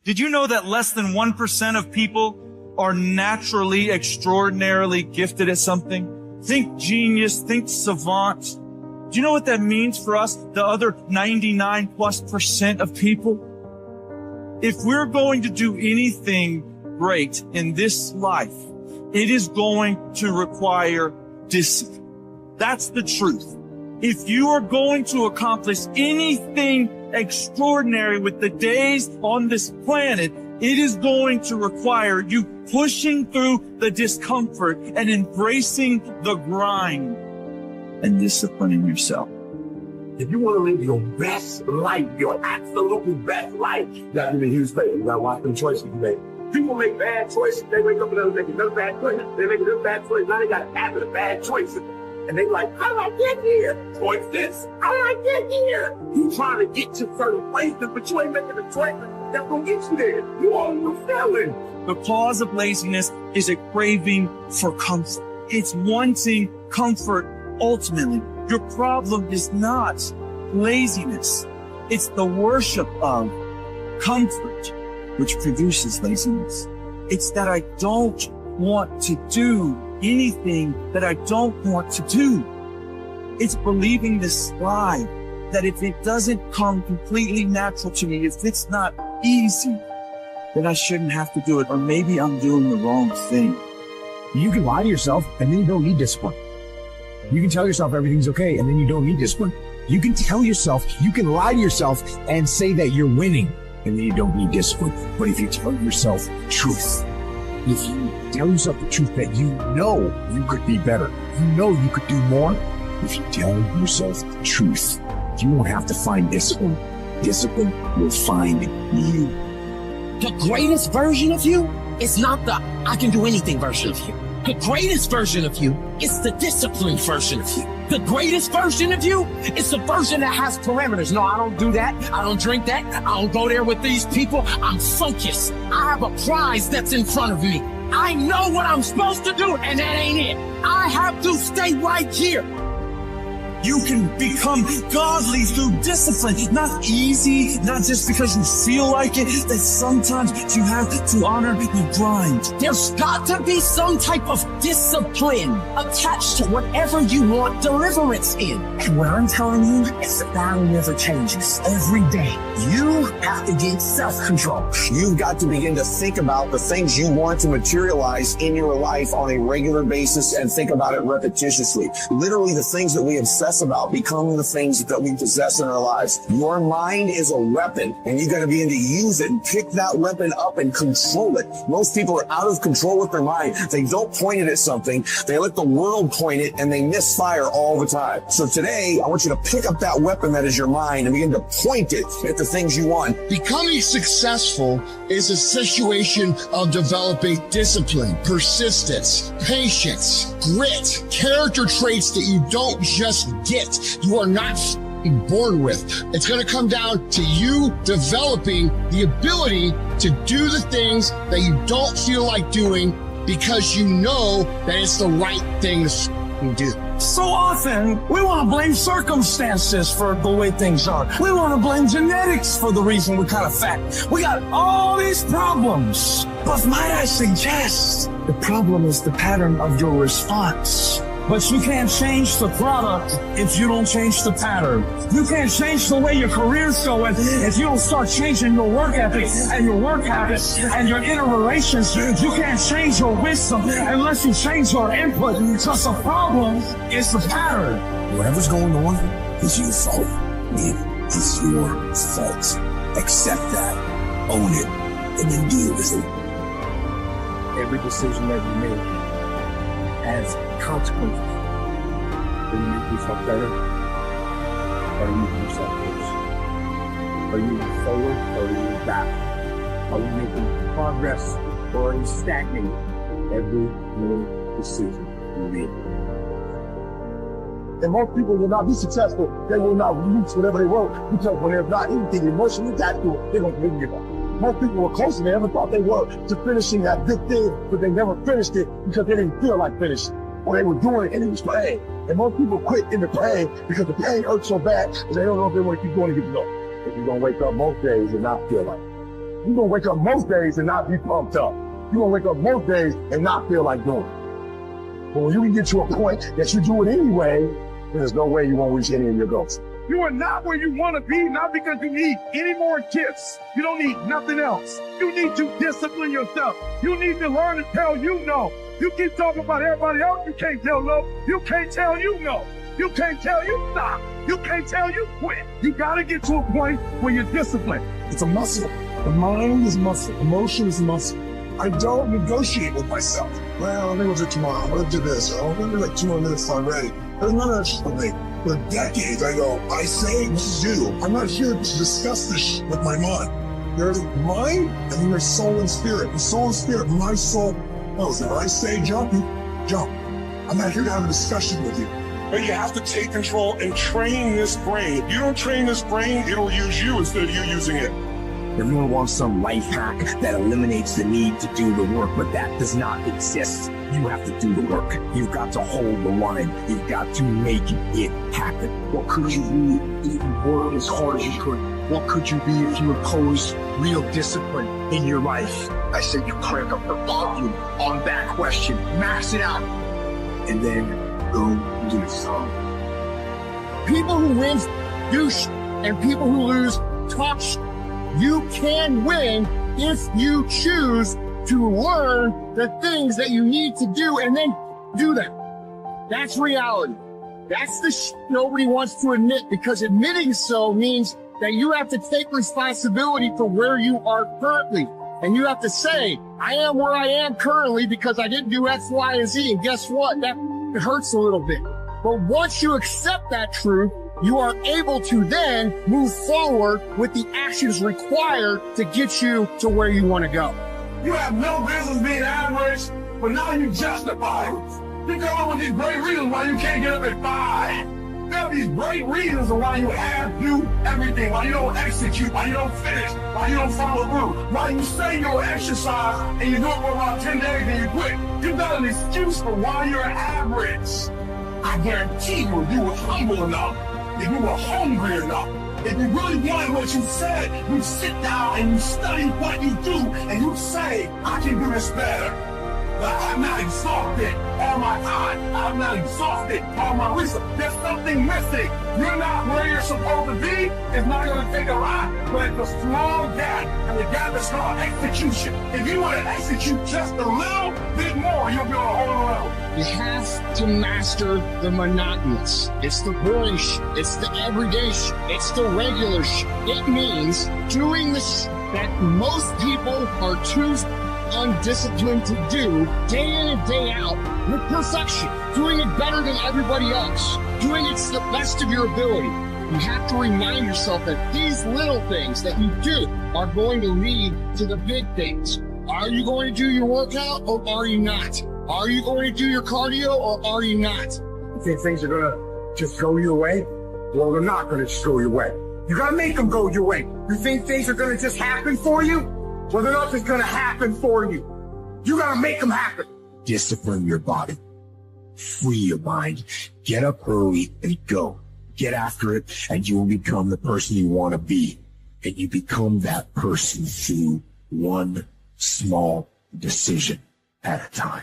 Did you know that less than 1% of people are naturally extraordinarily gifted at something? Think genius, think savant. Do you know what that means for us, the other 99+% of people? If we're going to do anything great in this life, it is going to require discipline. That's the truth. If you are going to accomplish anything extraordinary with the days on this planet, it is going to require you pushing through the discomfort and embracing the grind and disciplining yourself. If you want to live your best life, your absolutely best life, you got to be a huge favor. You got to watch them choices you make. People make bad choices. They wake up and they make another bad choice. They make another bad choice. Now they got a habit of bad choices. And they like, how did I get here? Choice this. How did I get here? You trying to get to certain places, but you ain't making a choice that's going to get you there. You all you failing. The cause of laziness is a craving for comfort. It's wanting comfort ultimately. Your problem is not laziness. It's the worship of comfort which produces laziness. It's that I don't want to do anything that I don't want to do. It's believing this lie that if it doesn't come completely natural to me, if it's not easy, then I shouldn't have to do it, or maybe I'm doing the wrong thing. You can lie to yourself and then you don't need discipline. You can tell yourself everything's okay and then you don't need discipline. You can lie to yourself and say that you're winning and then you don't need discipline. But if you tell yourself the truth, if you tell yourself the truth that you know you could be better, you know you could do more, if you tell yourself the truth, you won't have to find discipline. Discipline will find you. The greatest version of you is not the I can do anything version of you. The greatest version of you is the disciplined version of you. The greatest version of you is the version that has parameters. No, I don't do that. I don't drink that. I don't go there with these people. I'm focused. I have a prize that's in front of me. I know what I'm supposed to do, and that ain't it. I have to stay right here. You can become godly through discipline, not easy, not just because you feel like it, that sometimes you have to honor your grind. There's got to be some type of discipline attached to whatever you want deliverance in. And what I'm telling you is the battle never changes. Every day, you have to get self-control. You've got to begin to think about the things you want to materialize in your life on a regular basis and think about it repetitiously. Literally, the things that we obsess about become the things that we possess in our lives. Your mind is a weapon, and you got to begin to use it and pick that weapon up and control it. Most people are out of control with their mind. They don't point it at something. They let the world point it, and they misfire all the time. So today, I want you to pick up that weapon that is your mind and begin to point it at the things you want. Becoming successful is a situation of developing discipline, persistence, patience, grit, character traits that you don't just get. You are not born with. It's going to come down to you developing the ability to do the things that you don't feel like doing because you know that it's the right thing to do. So often, we want to blame circumstances for the way things are. We want to blame genetics for the reason we're kind of fat. We got all these problems. But might I suggest, the problem is the pattern of your response. But you can't change the product if you don't change the pattern. You can't change the way your career's going if you don't start changing your work ethic and your work habits and your interrelations. You can't change your wisdom unless you change your input. Because the problem is the pattern. Whatever's going on is your fault. It is your fault. Accept that. Own it. And then deal with it. Every decision that you make has consequences. Do you make yourself better? Or do you make yourself worse? Are you moving forward or are you moving back? Are you making progress or are you stagnating? Every new decision you make. And most people will not be successful. They will not reach whatever they want because when they're not anything emotionally attached to it, they're going to give up. Most people were close and they never thought they were to finishing that big thing, but they never finished it because they didn't feel like finishing. Or they were doing it and it was pain. And most people quit in the pain because the pain hurts so bad that they don't know if they want to keep going to get to know. If you're going to wake up most days and not feel like it. You're gonna wake up most days and not be pumped up. You're gonna wake up most days and not feel like doing it. But when you can get to a point that you do it anyway, there's no way you won't reach any of your goals. You are not where you want to be, not because you need any more gifts. You don't need nothing else. You need to discipline yourself. You need to learn to tell you no. You keep talking about everybody else, you can't tell no. You can't tell you no. You can't tell you stop. You can't tell you quit. You gotta get to a point where you're disciplined. It's a muscle. The mind is muscle. Emotion is muscle. I don't negotiate with myself. Well, let me do it tomorrow. I'm gonna do this. Oh, let me like 2 more minutes before I'm ready. There's none of that shit for me. For decades, I go, I say, do. I'm not here to discuss this shit with my mind. There's mind, and then there's soul and spirit. The soul and spirit, my soul knows that when I say jump, you jump. I'm not here to have a discussion with you. But you have to take control and train this brain. If you don't train this brain, it'll use you instead of you using it. Everyone wants some life hack that eliminates the need to do the work, but that does not exist. You have to do the work. You've got to hold the line. You've got to make it happen. What could you be if you worked as hard as you could? What could you be if you imposed real discipline in your life? I said you crank up the volume on that question, max it out, and then go do some. People who win do sh, and people who lose talk sh. You can win if you choose to learn the things that you need to do and then do them. That's reality. That's the sh nobody wants to admit, because admitting so means that you have to take responsibility for where you are currently. And you have to say, I am where I am currently because I didn't do X, Y, and Z. And guess what? That hurts a little bit. But once you accept that truth, you are able to then move forward with the actions required to get you to where you want to go. You have no business being average, but now you justify it. You come up with these great reasons why you can't get up at 5. You have these great reasons why you have to do everything, why you don't execute, why you don't finish, why you don't follow through, why you say you'll exercise and you do it for about 10 days and you quit. You got an excuse for why you're average. I guarantee you, if you were humble enough, if you were hungry enough, if you really wanted what you said, you sit down and you study what you do and you say, I can do this better. But I'm not exhausted all my time. I'm not exhausted all my research. There's something missing. You're not where you're supposed to be. It's not going to take a lot, but it's a small gap. And the gap is called execution. If you want to execute just a little bit more, you'll be able to hold around. You have to master the monotonous. It's the boring sh. It's the everyday sh. It's the regular sh. It means doing the sh that most people are too undisciplined to do day in and day out with perfection, doing it better than everybody else, doing it to the best of your ability. You have to remind yourself that these little things that you do are going to lead to the big things. Are you going to do your workout or are you not? Are you going to do your cardio or are you not? You think things are going to just go your way? Well, they're not going to just go your way. You got to make them go your way. You think things are going to just happen for you? Well, they're not just going to happen for you. You got to make them happen. Discipline your body. Free your mind. Get up early and go. Get after it, and you will become the person you want to be. And you become that person through one small decision at a time.